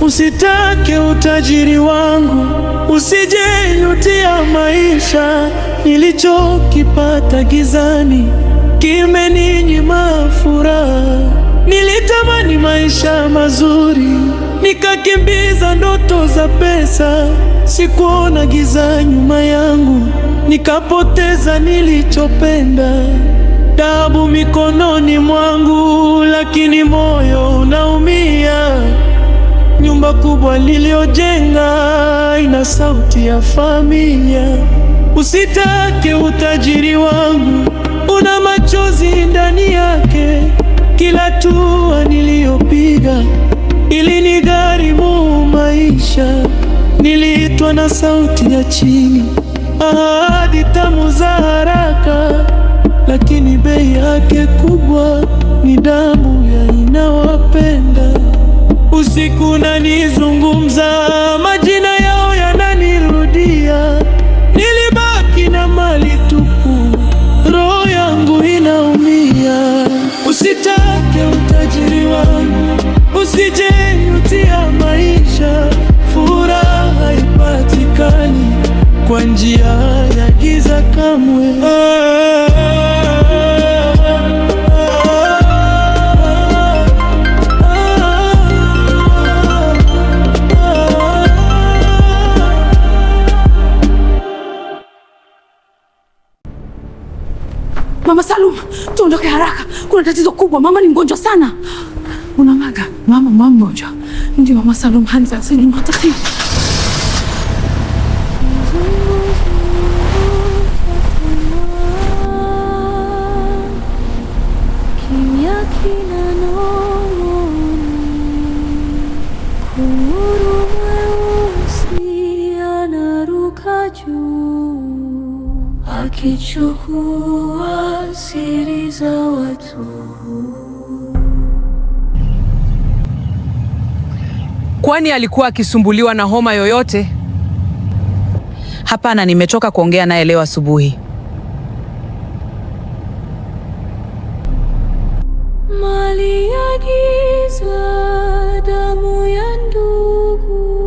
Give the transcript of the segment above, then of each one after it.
Usitake utajiri wangu, usije yutia maisha. Nilichokipata gizani kimeninyima furaha. Nilitamani maisha mazuri, nikakimbiza ndoto za pesa. Sikuona giza nyuma yangu, nikapoteza nilichopenda. Dhahabu mikononi mwangu, lakini moyo unaumia. Nyumba kubwa niliyojenga ina sauti ya familia. Usitake utajiri wangu, una machozi ndani yake. Kila hatua niliyopiga ilinigharimu maisha. Niliitwa na sauti ya chini, ahadi tamu za haraka, lakini bei yake kubwa ni damu ya ninawapenda. Usiku unanizungumza, majina yao yananirudia. Nilibaki na mali tupu, roho yangu inaumia. Usitake utajiri wangu, usije yutia maisha. Furaha haipatikani kwa njia ya giza kamwe. Mama Salum, tuondoke haraka. Kuna tatizo kubwa. Mama ni mgonjwa sana. Unamaga. Mama mgonjwa. Ndio Mama Salum, hanza sini matahi. Kimya kinanong'ona, kunguru mweusi anaruka juu, akichukua siri za watu. Kwani alikuwa akisumbuliwa na homa yoyote? Hapana, nimetoka kuongea naye leo asubuhi. Mali ya giza, damu ya ndugu,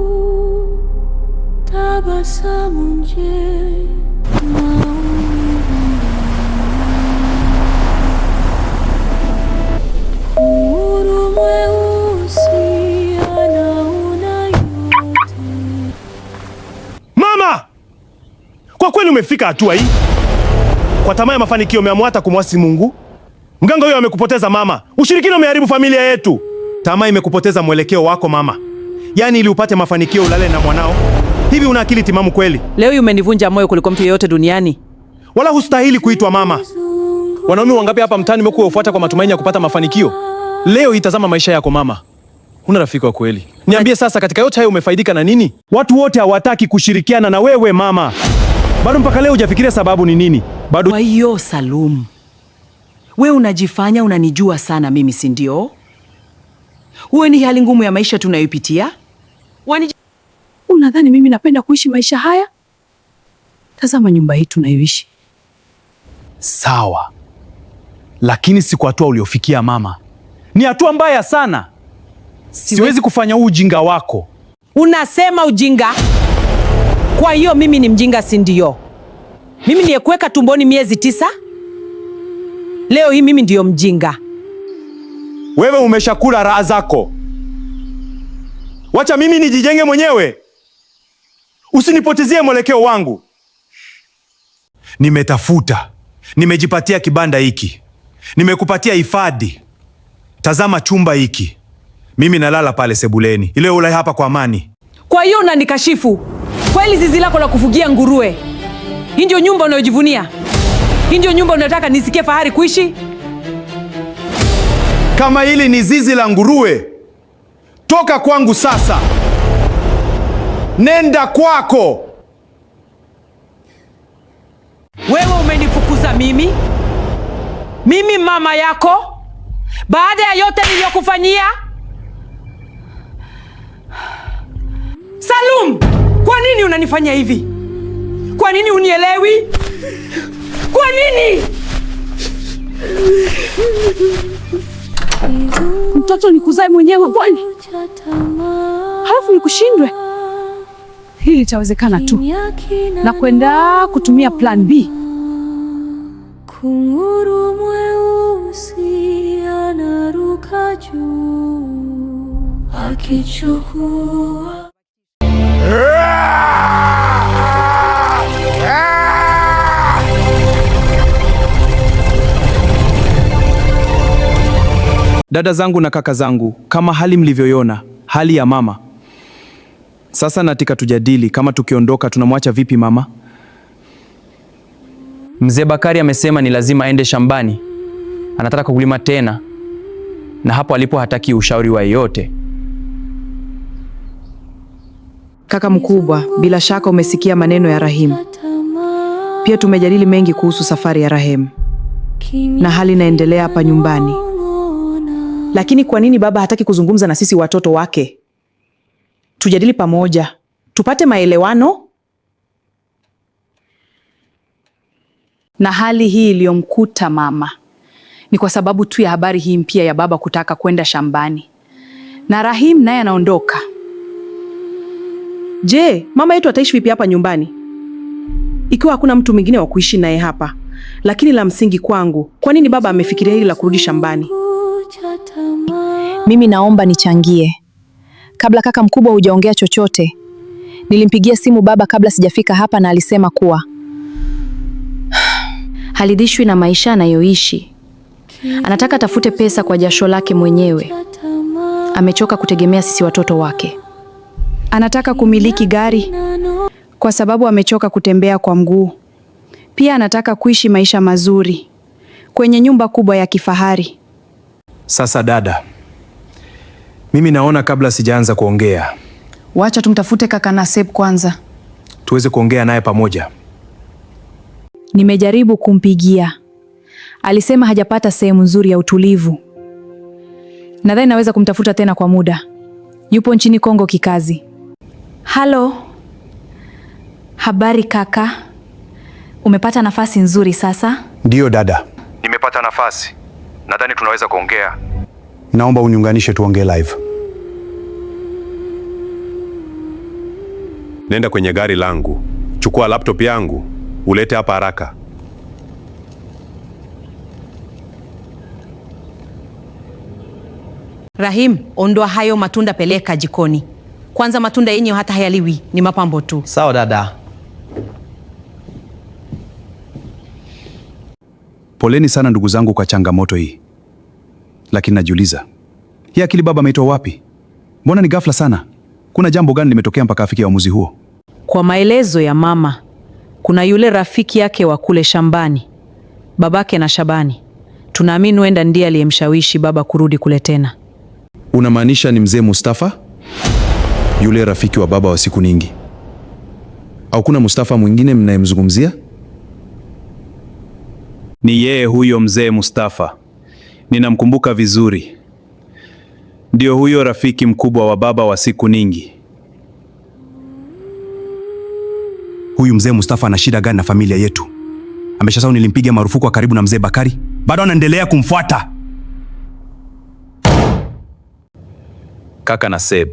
tabasamu njema. Kunguru mweusi anaona yote. Mama! Kwa kweli umefika hatua hii? Kwa tamaa ya mafanikio umeamua hata kumwasi Mungu? Mganga huyo amekupoteza mama. Ushirikina umeharibu familia yetu. Tamaa imekupoteza mwelekeo wako mama. Yaani ili upate mafanikio ulale na mwanao. Hivi una akili timamu kweli? Leo umenivunja moyo kuliko mtu yeyote duniani. Wala hustahili kuitwa mama. Wanaume wangapi hapa mtaani umekuwa ufuata kwa matumaini ya kupata mafanikio? Leo itazama maisha yako mama. Huna rafiki wa kweli. Niambie sasa, katika yote hayo umefaidika na nini? Watu wote hawataki kushirikiana na wewe mama. Bado mpaka leo hujafikiria sababu ni nini? Bado. Kwa hiyo Salum, wewe unajifanya unanijua sana mimi, si ndio? Wewe ni hali ngumu ya maisha tunayopitia. Unadhani mimi napenda kuishi maisha haya? Tazama nyumba hii tunayoishi. Sawa. Lakini si kwa hatua uliofikia mama. Ni hatua mbaya sana. Siwezi kufanya huu ujinga wako. Unasema ujinga? Kwa hiyo mimi ni mjinga, si ndio? Mimi niyekuweka tumboni miezi 9? Leo hii mimi ndiyo mjinga. Wewe umeshakula raha zako. Wacha mimi nijijenge mwenyewe. Usinipotezie mwelekeo wangu. Nimetafuta. Nimejipatia kibanda hiki. Nimekupatia hifadhi. Tazama chumba hiki. Mimi nalala pale sebuleni. Ile ulai hapa kwa amani. Kwa hiyo unanikashifu? Kweli zizi lako la kufugia nguruwe? Hii ndio nyumba unayojivunia? Hii ndio nyumba unayotaka nisikie fahari kuishi? Kama hili ni zizi la nguruwe, toka kwangu sasa. Nenda kwako. Wewe umenifukuza mimi? Mimi mama yako? Baada ya yote niliyokufanyia? Salum, kwa nini unanifanya hivi? Kwa nini unielewi? Kwa nini? Mtoto nikuzae mwenyewe kwani? halafu nikushindwe. Hili litawezekana tu na kwenda kutumia plan B. Kunguru mweusi anaruka juu akichukua Dada zangu na kaka zangu, kama hali mlivyoiona, hali ya mama. Sasa nataka tujadili kama tukiondoka tunamwacha vipi mama? Mzee Bakari amesema ni lazima aende shambani. Anataka kulima tena. Na hapo alipo hataki ushauri wa yeyote. Kaka mkubwa, bila shaka umesikia maneno ya Rahim. Pia tumejadili mengi kuhusu safari ya Rahim. Na hali inaendelea hapa nyumbani. Lakini kwa nini baba hataki kuzungumza na sisi watoto wake? Tujadili pamoja, tupate maelewano. Na hali hii iliyomkuta mama ni kwa sababu tu ya habari hii mpya ya baba kutaka kwenda shambani. Na Rahim naye anaondoka. Je, mama yetu ataishi vipi hapa nyumbani ikiwa hakuna mtu mwingine wa kuishi naye hapa? Lakini la msingi kwangu, kwa nini baba amefikiria hili la kurudi shambani? Mimi naomba nichangie. Kabla kaka mkubwa hujaongea chochote, nilimpigia simu baba kabla sijafika hapa na alisema kuwa halidhishwi na maisha anayoishi. Anataka tafute pesa kwa jasho lake mwenyewe. Amechoka kutegemea sisi watoto wake. Anataka kumiliki gari kwa sababu amechoka kutembea kwa mguu. Pia anataka kuishi maisha mazuri kwenye nyumba kubwa ya kifahari. Sasa dada, mimi naona kabla sijaanza kuongea, wacha tumtafute kaka Naseb kwanza, tuweze kuongea naye pamoja. Nimejaribu kumpigia. Alisema hajapata sehemu nzuri ya utulivu. Nadhani naweza kumtafuta tena kwa muda. Yupo nchini Kongo kikazi. Halo. Habari kaka. Umepata nafasi nzuri sasa? Ndiyo dada. Nimepata nafasi. Nadhani tunaweza kuongea. Naomba uniunganishe tuongee live. Nenda kwenye gari langu. Chukua laptop yangu. Ulete hapa haraka. Rahim, ondoa hayo matunda, peleka jikoni. Kwanza matunda yenyewe hata hayaliwi, ni mapambo tu. Sawa dada. Poleni sana ndugu zangu kwa changamoto hii. Lakini najiuliza, hii akili baba ameitoa wapi? Mbona ni ghafla sana? Kuna jambo gani limetokea mpaka afikie uamuzi huo? Kwa maelezo ya mama, kuna yule rafiki yake wa kule shambani, babake na Shabani. Tunaamini huenda ndiye aliyemshawishi baba kurudi kule tena. Unamaanisha ni mzee Mustafa? Yule rafiki wa baba wa siku nyingi? Au kuna Mustafa mwingine mnayemzungumzia? Ni yeye huyo mzee Mustafa. Ninamkumbuka vizuri. Ndio huyo rafiki mkubwa wa baba wa siku nyingi. Huyu mzee Mustafa ana shida gani na familia yetu? Ameshasahau nilimpiga marufuku wa karibu na mzee Bakari? Bado anaendelea kumfuata. Kaka Naseb,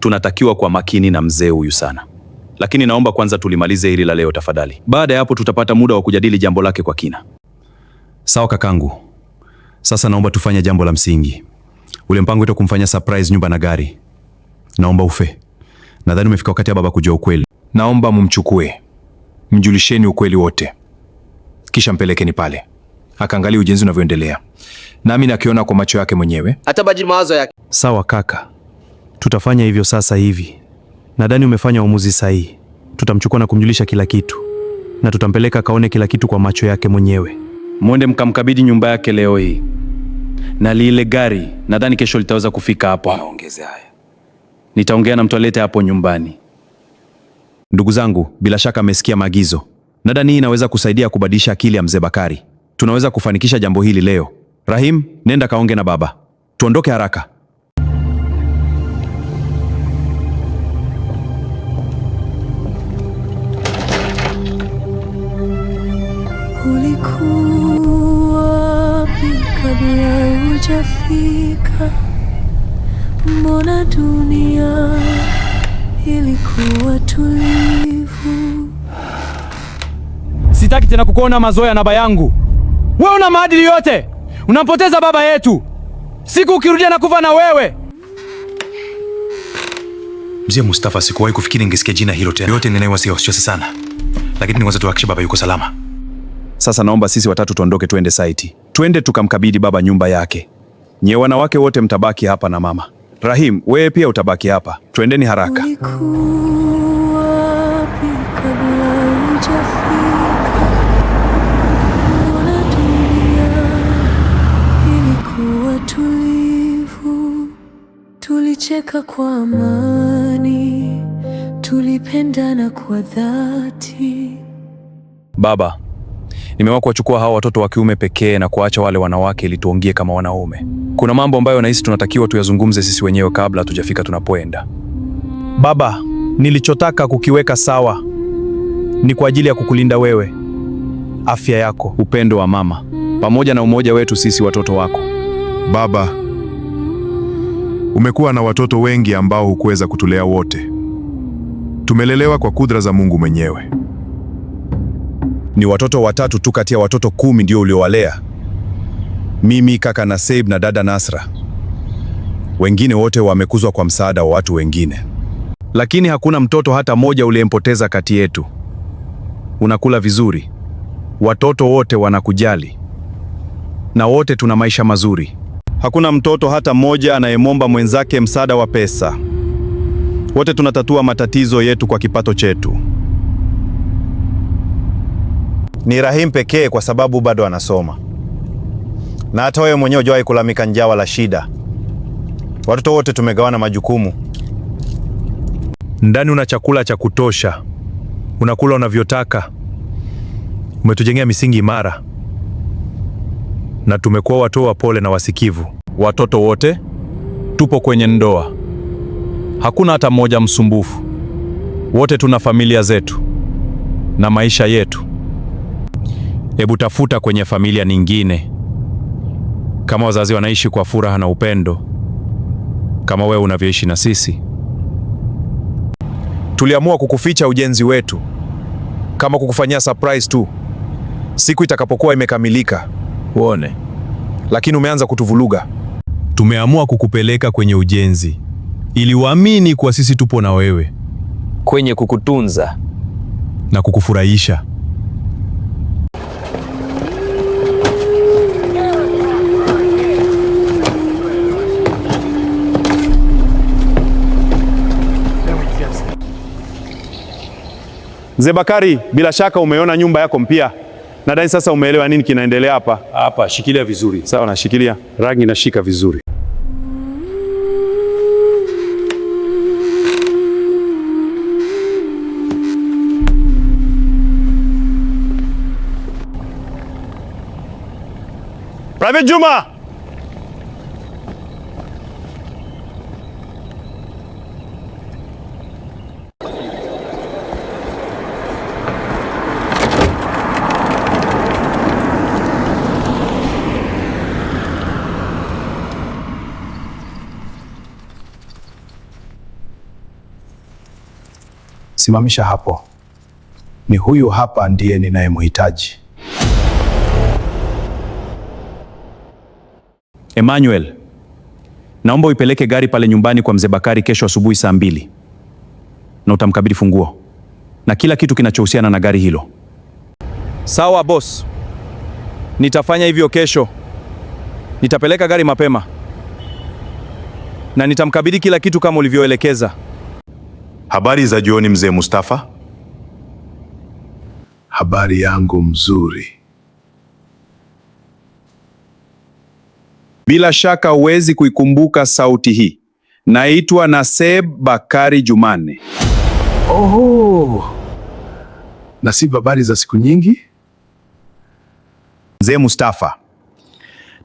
tunatakiwa kwa makini na mzee huyu sana. Lakini naomba kwanza tulimalize hili la leo tafadhali. Baada ya hapo tutapata muda wa kujadili jambo lake kwa kina. Sawa kakangu. Sasa naomba tufanye jambo la msingi. Ule mpango wetu kumfanya surprise nyumba na gari, naomba ufe. Nadhani umefika wakati ya baba kujua ukweli. Naomba mumchukue. Mjulisheni ukweli wote. Kisha mpelekeni pale. Akaangalia ujenzi unavyoendelea. Nami nakiona kwa macho yake mwenyewe. Atabadili mawazo yake. Sawa kaka. Tutafanya hivyo sasa hivi. Nadhani umefanya uamuzi sahihi. Tutamchukua na kumjulisha kila kitu. Na tutampeleka kaone kila kitu kwa macho yake mwenyewe. Mwende mkamkabidhi nyumba yake leo hii. Na lile gari, nadhani kesho litaweza kufika hapo. Ongeze haya. Nitaongea na mtu alete hapo nyumbani. Ndugu zangu, bila shaka amesikia maagizo. Nadhani hii inaweza kusaidia kubadilisha akili ya mzee Bakari. Tunaweza kufanikisha jambo hili leo. Rahim, nenda kaonge na baba. Tuondoke haraka. Ulikuwa wapi kabla hujafika? mbona dunia ilikuwa tulivu. Sitaki tena kukuona mazoea na baba yangu. Wewe una maadili yote, unampoteza baba yetu. Siku ukirudia na kufa na wewe. Mzee Mustafa, sikuwahi kufikiri ningesikia jina hilo tena. Yote ninayowasiwasi sana, lakini niwaza tuhakikishe baba yuko salama. Sasa naomba sisi watatu tuondoke, tuende site, twende tukamkabidhi baba nyumba yake. Nyewe wanawake wote mtabaki hapa na mama. Rahim, wewe pia utabaki hapa. Twendeni haraka. Tulicheka kwa amani, tulipendana kwa dhati. Baba, nimeamua kuwachukua hawa watoto wa kiume pekee na kuacha wale wanawake ili tuongee kama wanaume. Kuna mambo ambayo nahisi tunatakiwa tuyazungumze sisi wenyewe kabla hatujafika tunapoenda. Baba, nilichotaka kukiweka sawa ni kwa ajili ya kukulinda wewe, afya yako, upendo wa mama, pamoja na umoja wetu sisi watoto wako. Baba, umekuwa na watoto wengi ambao hukuweza kutulea wote. Tumelelewa kwa kudra za Mungu mwenyewe. Ni watoto watatu tu kati ya watoto 10 ndio uliowalea. Mimi, kaka Naseib na dada Nasra. Wengine wote wamekuzwa kwa msaada wa watu wengine. Lakini hakuna mtoto hata mmoja uliyempoteza kati yetu. Unakula vizuri. Watoto wote wanakujali. Na wote tuna maisha mazuri. Hakuna mtoto hata mmoja anayemomba mwenzake msaada wa pesa. Wote tunatatua matatizo yetu kwa kipato chetu. Ni Rahim pekee kwa sababu bado anasoma. Na hata wewe mwenyewe hujawahi kulamika njaa wala shida. Watoto wote tumegawana majukumu. Ndani una chakula cha kutosha. Unakula unavyotaka. Umetujengea misingi imara. Na tumekuwa watu wapole na wasikivu. Watoto wote tupo kwenye ndoa. Hakuna hata mmoja msumbufu. Wote tuna familia zetu na maisha yetu. Hebu tafuta kwenye familia nyingine. Kama wazazi wanaishi kwa furaha na upendo kama wewe unavyoishi na sisi. Tuliamua kukuficha ujenzi wetu, kama kukufanyia surprise tu. Siku itakapokuwa imekamilika uone. Lakini umeanza kutuvuluga. Tumeamua kukupeleka kwenye ujenzi ili uamini kuwa sisi tupo na wewe, kwenye kukutunza na kukufurahisha. Mzee Bakari, bila shaka umeona nyumba yako mpya. Nadhani sasa umeelewa nini kinaendelea hapa. Hapa shikilia vizuri. Sawa, nashikilia. Rangi nashika vizuri. Private Juma! Simamisha hapo. Ni huyu hapa ndiye ninayemhitaji. Emmanuel, naomba uipeleke gari pale nyumbani kwa Mzee Bakari kesho asubuhi saa 2. Na utamkabidhi funguo na kila kitu kinachohusiana na gari hilo. Sawa boss. Nitafanya hivyo kesho. Nitapeleka gari mapema. Na nitamkabidhi kila kitu kama ulivyoelekeza. Habari za jioni Mzee Mustafa. Habari yangu mzuri. Bila shaka huwezi kuikumbuka sauti hii. Naitwa Naseib Bakari Jumane. Oh. Naseib, habari za siku nyingi? Mzee Mustafa,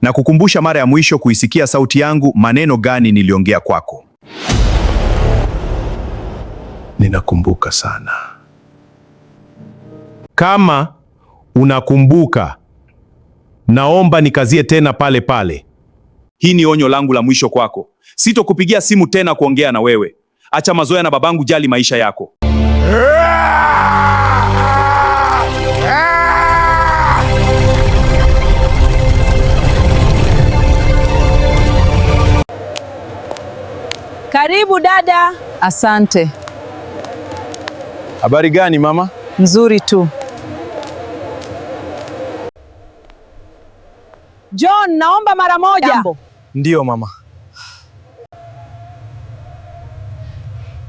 na kukumbusha mara ya mwisho kuisikia sauti yangu, maneno gani niliongea kwako? Ninakumbuka sana. Kama unakumbuka, naomba nikazie tena pale pale. Hii ni onyo langu la mwisho kwako. Sitokupigia simu tena kuongea na wewe. Acha mazoea na babangu, jali maisha yako. Karibu dada. Asante. Habari gani mama? Nzuri tu. John, naomba mara moja. Jambo. Ndiyo mama.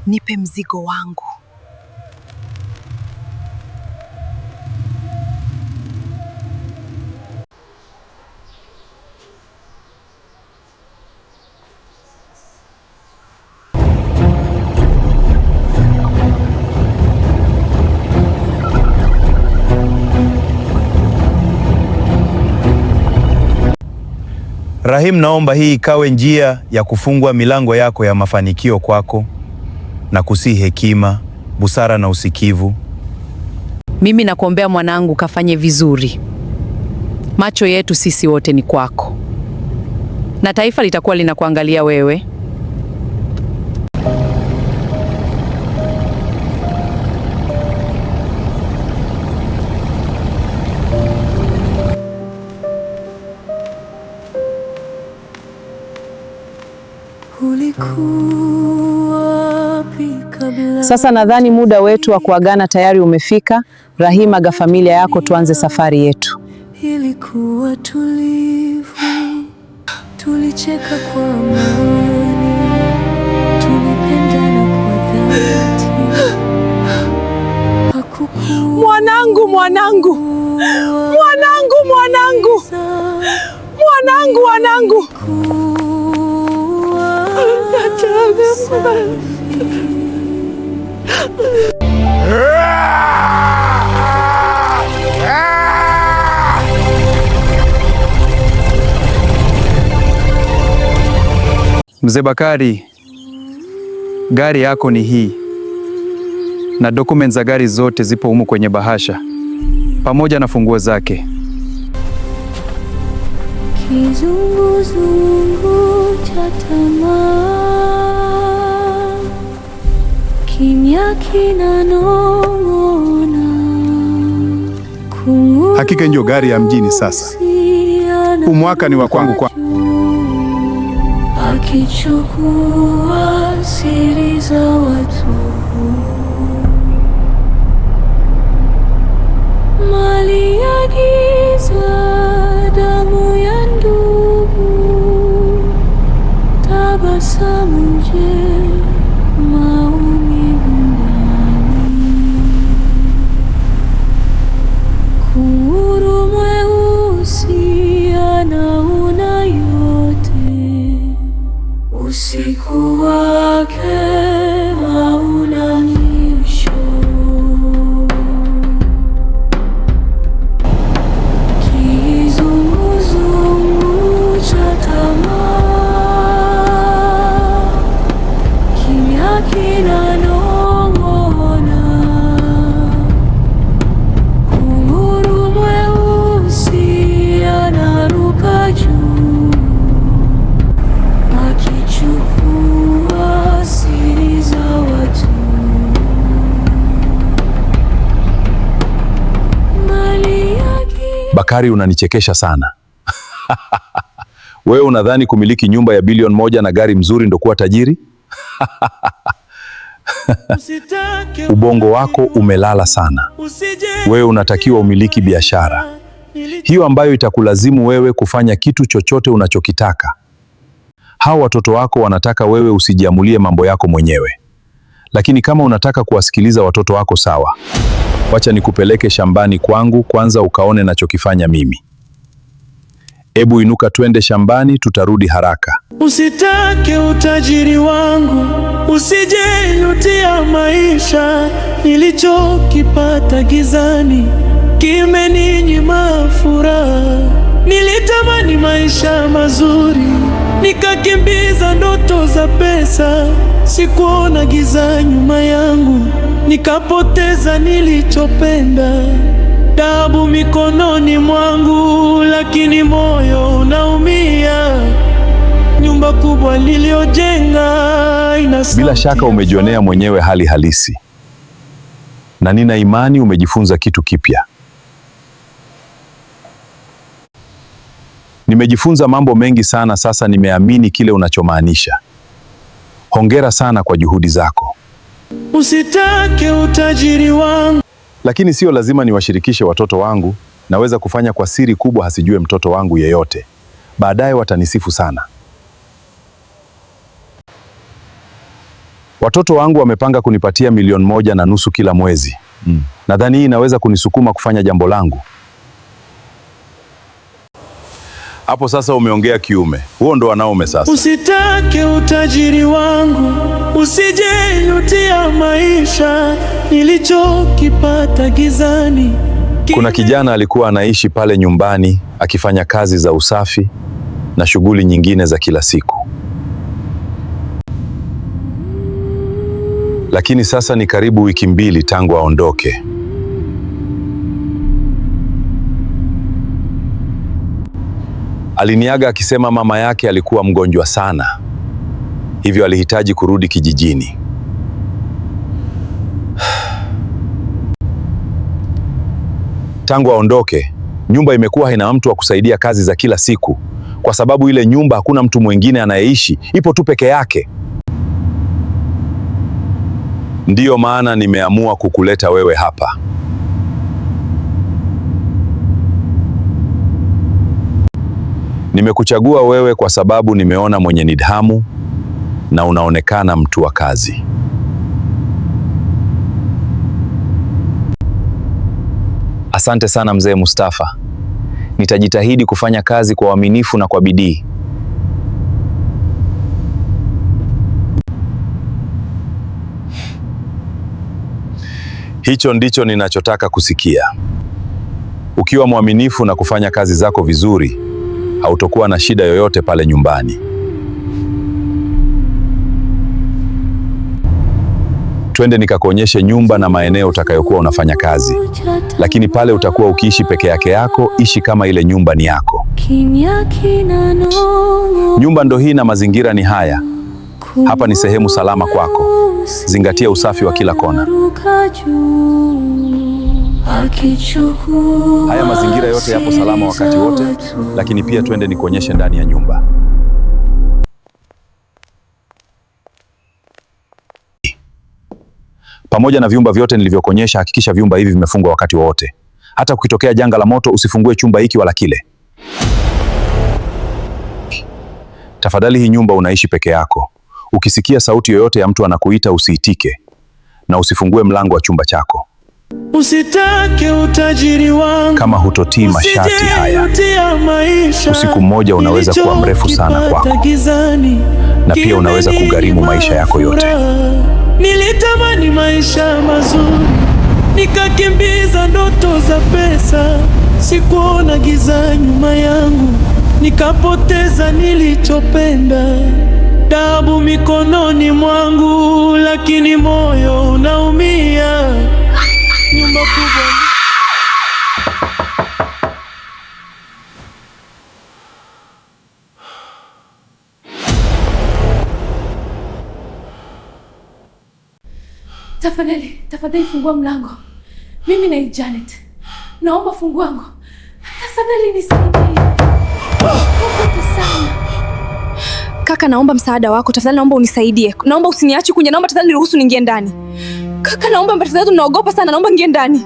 Nipe mzigo wangu. Rahim, naomba hii ikawe njia ya kufungua milango yako ya mafanikio kwako na kusihi hekima, busara na usikivu. Mimi nakuombea mwanangu, kafanye vizuri. Macho yetu sisi wote ni kwako, na taifa litakuwa linakuangalia wewe. Sasa nadhani muda wetu wa kuagana tayari umefika. Rahim, aga familia yako, tuanze safari yetu. Ilikuwa tulivu, tulicheka kwa amani, tulipendana kwa dhati. Mwanangu, mwanangu, mwanangu, mwanangu, mwanangu, mwanangu. Mzee Bakari, gari yako ni hii, na documents za gari zote zipo humu kwenye bahasha pamoja na funguo zake. Kizunguzungu cha tamaa, kimya kinanong'ona. Hakika ndio gari ya mjini sasa. Huu mwaka ni wa kwangu akichukua siri za watu, mali ya giza, damu ya ndugu, tabasamu je, maumivu ndani, kunguru mweusi anaona yote, usiku wake hauna mwisho. Kizunguzungu cha tamaa, kimya kinanong'ona. Kunguru mweusi anaruka juu, akichukua siri za watu, mali yake. Bakari, unanichekesha sana. Wewe unadhani kumiliki nyumba ya bilioni 1 na gari mzuri ndo kuwa tajiri? Ubongo wako umelala sana. Wewe unatakiwa umiliki biashara hiyo ambayo itakulazimu wewe kufanya kitu chochote unachokitaka. Hao watoto wako wanataka wewe usijiamulie mambo yako mwenyewe, lakini kama unataka kuwasikiliza watoto wako, sawa. Wacha nikupeleke shambani kwangu kwanza ukaone nachokifanya mimi. Ebu inuka twende shambani, tutarudi haraka. Usitake utajiri wangu, usijejutia maisha nilichokipata gizani, kimeninyima furaha. Nilitamani maisha mazuri, nikakimbiza ndoto za pesa, sikuona giza nyuma yangu, nikapoteza nilichopenda. Dhahabu mikononi mwangu, lakini moyo unaumia. nyumba kubwa niliyojenga ina Bila shaka umejionea mwenyewe hali halisi, na nina imani umejifunza kitu kipya. Nimejifunza mambo mengi sana sasa, nimeamini kile unachomaanisha. Hongera sana kwa juhudi zako. Usitake utajiri wangu. Lakini sio lazima niwashirikishe watoto wangu. Naweza kufanya kwa siri kubwa, hasijue mtoto wangu yeyote. Baadaye watanisifu sana. Watoto wangu wamepanga kunipatia 1.5 million kila mwezi. Nadhani hii inaweza kunisukuma kufanya jambo langu. Hapo sasa umeongea kiume. Huo ndo wanaume sasa. Usitake utajiri wangu, usijejutia maisha nilichokipata gizani. Kuna kijana alikuwa anaishi pale nyumbani akifanya kazi za usafi na shughuli nyingine za kila siku. Lakini sasa ni karibu wiki 2 tangu aondoke. Aliniaga akisema mama yake alikuwa mgonjwa sana, hivyo alihitaji kurudi kijijini. Tangu aondoke, nyumba imekuwa haina mtu wa kusaidia kazi za kila siku, kwa sababu ile nyumba hakuna mtu mwingine anayeishi, ipo tu peke yake. Ndiyo maana nimeamua kukuleta wewe hapa. Nimekuchagua wewe kwa sababu nimeona mwenye nidhamu na unaonekana mtu wa kazi. Asante sana mzee Mustafa. Nitajitahidi kufanya kazi kwa uaminifu na kwa bidii. Hicho ndicho ninachotaka kusikia. Ukiwa mwaminifu na kufanya kazi zako vizuri, hautokuwa na shida yoyote pale nyumbani. Twende nikakuonyeshe nyumba na maeneo utakayokuwa unafanya kazi. Lakini pale utakuwa ukiishi peke yako, ishi kama ile nyumba ni yako. Nyumba ndo hii na mazingira ni haya. Hapa ni sehemu salama kwako. Zingatia usafi wa kila kona. Haya mazingira yote yapo salama wakati wote, lakini pia twende nikuonyeshe ndani ya nyumba. Pamoja na vyumba vyote nilivyokuonyesha, hakikisha vyumba hivi vimefungwa wakati wote. Hata kukitokea janga la moto, usifungue chumba hiki wala kile. Tafadhali, hii nyumba unaishi peke yako. Ukisikia sauti yoyote ya mtu anakuita, usiitike na usifungue mlango wa chumba chako. Usitake utajiri wangu. Kama hutotii masharti haya, usiku mmoja unaweza kuwa mrefu sana kwako, na pia unaweza kugharimu maisha yako yote. Nilitamani maisha mazuri, nikakimbiza ndoto za pesa. Sikuona giza nyuma yangu, nikapoteza nilichopenda. Dabu mikononi mwangu, lakini moyo unaumia. Nyumba kubwa. Tafadhali fungua mlango. Mimi na Janet. Naomba fungua mlango. Tafadhali nisaidie. Kaka, naomba msaada wako. Tafadhali naomba unisaidie. Naomba usiniache kuja. Naomba tafadhali niruhusu niingie ndani. Kaka, naomba tafadhali, naogopa sana. Naomba ingie ndani.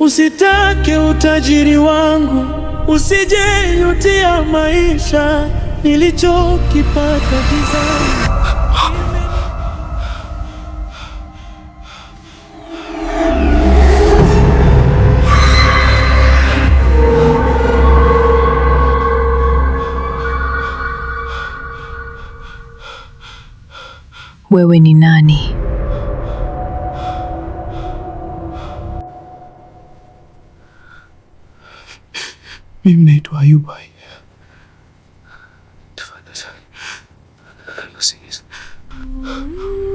Usitake utajiri wangu, usijejutia maisha nilichokipata gizani. Wewe ni nani? Mimi naitwa Ayuba.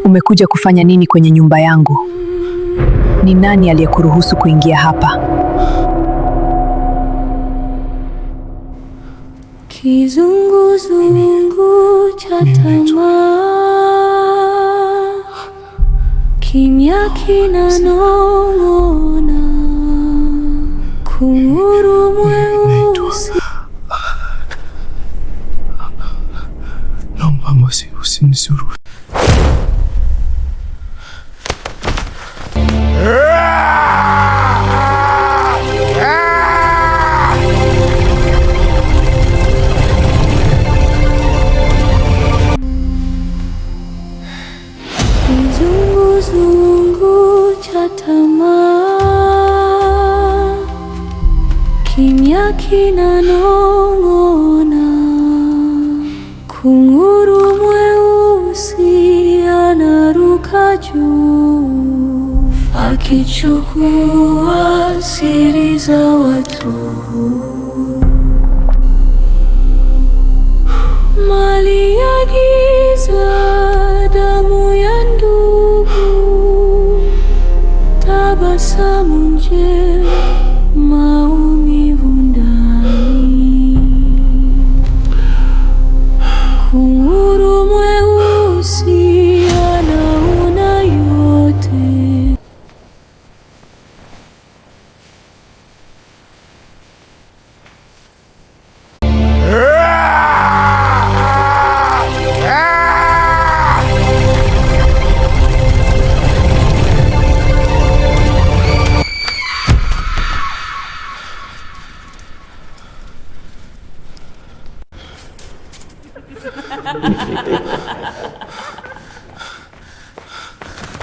Umekuja kufanya nini kwenye nyumba yangu? Ni nani aliyekuruhusu kuingia hapa? Kizunguzungu cha tamaa, kimya kinanong'ona, kunguru mweusi. Naomba usinizuru. Kizunguzungu cha tamaa, kimya kinanong'ona, kunguru mweusi anaruka juu, akichukua siri za watu. Mali ya giza, damu ya ndugu, tabasamu nje, maumivu ndani. Kunguru mweusi anaona yote.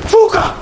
Fuka!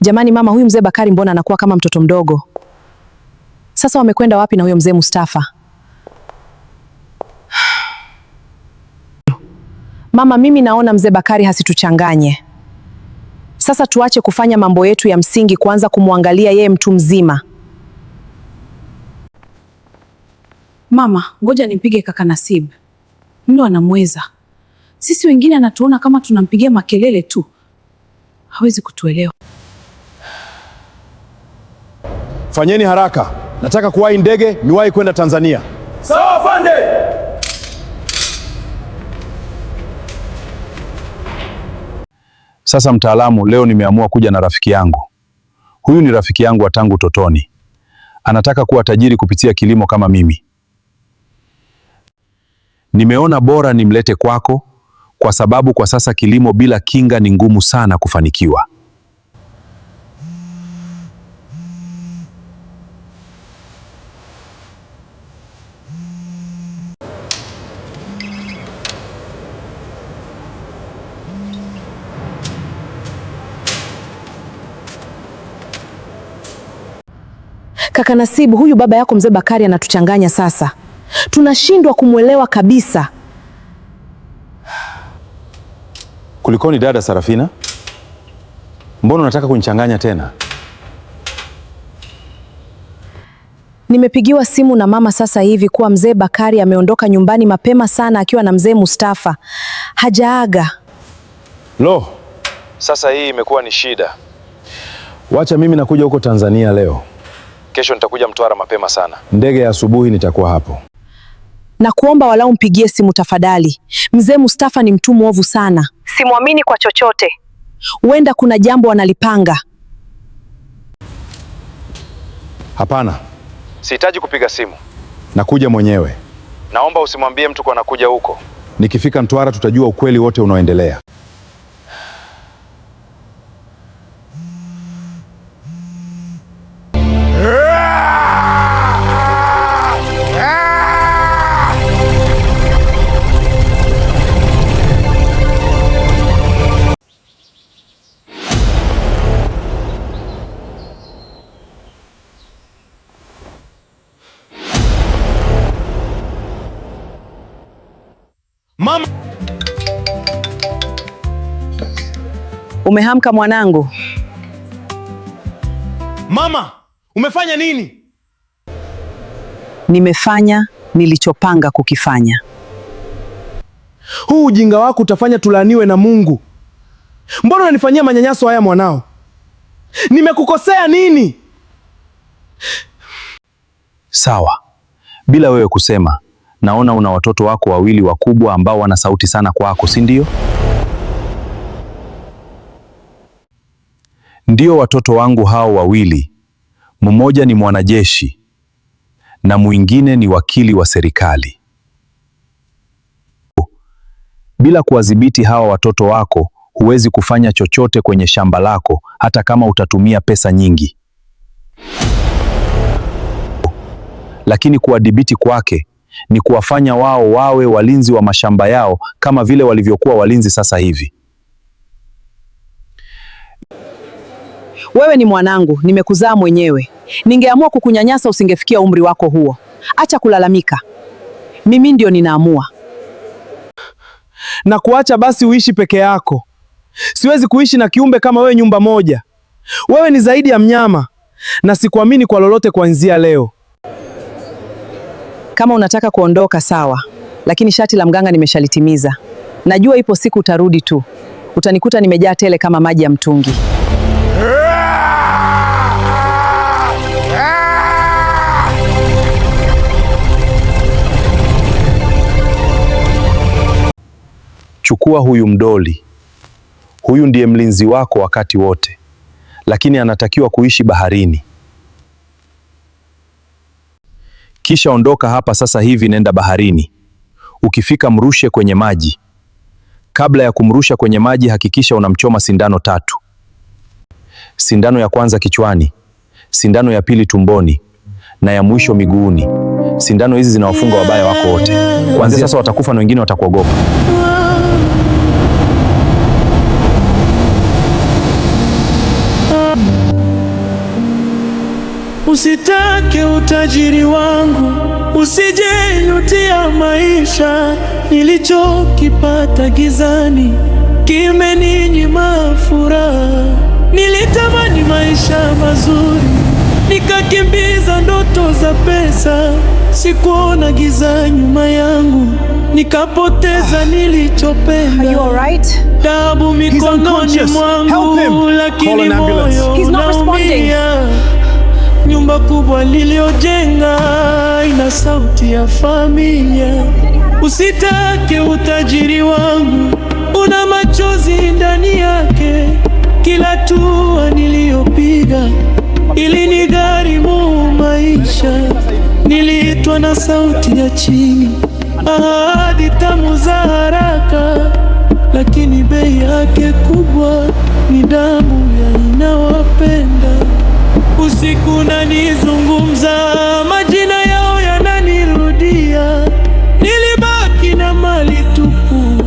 Jamani mama, huyu mzee Bakari mbona anakuwa kama mtoto mdogo? Sasa wamekwenda wapi na huyo mzee Mustafa? Mama, mimi naona mzee Bakari hasituchanganye. Sasa tuache kufanya mambo yetu ya msingi, kuanza kumwangalia yeye mtu mzima. Mama, ngoja nimpige kaka Nasib. Ndo anamweza. Sisi wengine anatuona kama tunampigia makelele tu. Hawezi kutuelewa. Fanyeni haraka. Nataka kuwahi ndege niwahi kwenda Tanzania. Sawa afande. Sasa mtaalamu, leo nimeamua kuja na rafiki yangu. Huyu ni rafiki yangu wa tangu utotoni. Anataka kuwa tajiri kupitia kilimo kama mimi. Nimeona bora nimlete kwako kwa sababu kwa sasa kilimo bila kinga ni ngumu sana kufanikiwa. Kaka Nasibu, huyu baba yako mzee Bakari anatuchanganya sasa. Tunashindwa kumwelewa kabisa. Kulikoni dada Sarafina? Mbona unataka kunichanganya tena? Nimepigiwa simu na mama sasa hivi kuwa mzee Bakari ameondoka nyumbani mapema sana akiwa na mzee Mustafa. Hajaaga. Lo, sasa hii imekuwa ni shida. Wacha mimi nakuja huko Tanzania leo. Kesho nitakuja Mtwara mapema sana. Ndege ya asubuhi nitakuwa hapo. Na kuomba walau mpigie simu tafadhali. Mzee Mustafa ni mtu mwovu sana. Simwamini kwa chochote. Huenda kuna jambo analipanga. Hapana. Sihitaji kupiga simu. Nakuja mwenyewe. Naomba usimwambie mtu kwa nakuja huko. Nikifika Mtwara tutajua ukweli wote unaoendelea. Umehamka mwanangu? Mama, umefanya nini? Nimefanya nilichopanga kukifanya. Huu ujinga wako utafanya tulaaniwe na Mungu. Mbona unanifanyia manyanyaso haya mwanao? Nimekukosea nini? Sawa. Bila wewe kusema, naona una watoto wako wawili wakubwa ambao wana sauti sana kwako, si ndio? Ndio, watoto wangu hao wawili. Mmoja ni mwanajeshi na mwingine ni wakili wa serikali. Bila kuwadhibiti hawa watoto wako, huwezi kufanya chochote kwenye shamba lako, hata kama utatumia pesa nyingi. Lakini kuwadhibiti kwake ni kuwafanya wao wawe walinzi wa mashamba yao kama vile walivyokuwa walinzi sasa hivi. Wewe ni mwanangu, nimekuzaa mwenyewe. Ningeamua kukunyanyasa usingefikia umri wako huo. Acha kulalamika. Mimi ndio ninaamua. Na kuacha basi uishi peke yako. Siwezi kuishi na kiumbe kama wewe nyumba moja. Wewe ni zaidi ya mnyama na sikuamini kwa lolote kuanzia leo. Kama unataka kuondoka sawa, lakini shati la mganga nimeshalitimiza. Najua ipo siku utarudi tu. Utanikuta nimejaa tele kama maji ya mtungi. Chukua huyu mdoli. Huyu ndiye mlinzi wako wakati wote, lakini anatakiwa kuishi baharini. Kisha ondoka hapa sasa hivi, nenda baharini. Ukifika mrushe kwenye maji. Kabla ya kumrusha kwenye maji, hakikisha unamchoma sindano 3. Sindano ya kwanza kichwani, sindano ya pili tumboni, na ya mwisho miguuni. Sindano hizi zinawafunga wabaya wako wote. Kuanzia sasa watakufa na wengine watakuogopa. Usitake utajiri wangu, usije jutia maisha. Nilichokipata gizani kimeninyima furaha. Nilitamani maisha mazuri, nikakimbiza ndoto za pesa. Sikuona giza nyuma yangu, nikapoteza nilichopenda. Are you all right? Damu mikononi mwangu, lakini moyo unaumia. Nyumba kubwa niliyojenga ina sauti ya familia. Usitake utajiri wangu, una machozi ndani yake. Kila hatua niliyopiga ilinigharimu maisha. Niliitwa na sauti ya chini, ahadi tamu za haraka, lakini bei yake kubwa ni damu ya ninawapenda. Usiku nanizungumza, majina yao yananirudia. Nilibaki na mali tupu,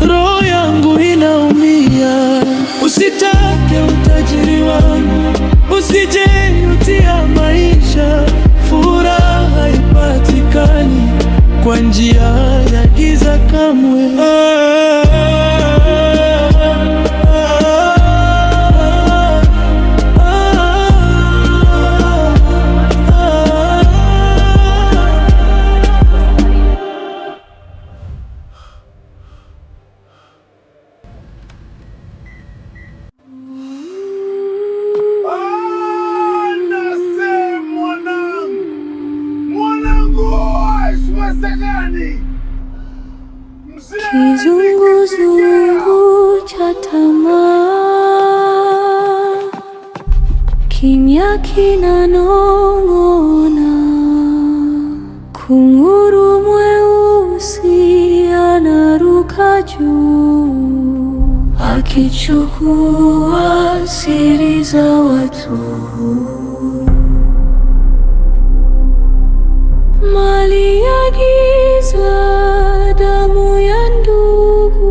roho yangu inaumia. Usitake utajiri wangu, usije jutia maisha. Furaha haipatikani kwa njia ya giza kamwe. Kizunguzungu cha tamaa, kimya kinanong'ona. Kunguru mweusi anaruka juu, akichukua siri za watu. Mali ya giza, damu ya ndugu,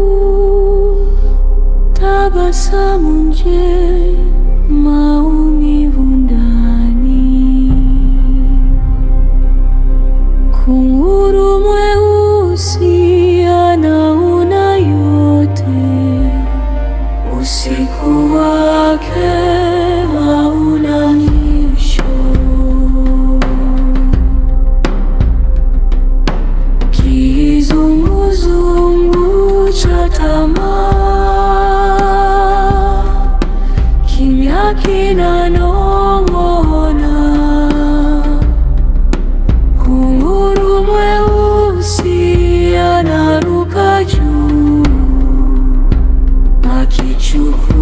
tabasamu nje, maumivu ndani. Kunguru mweusi anaona yote usiku kimya kinanong'ona, kunguru mweusi anaruka juu akichukua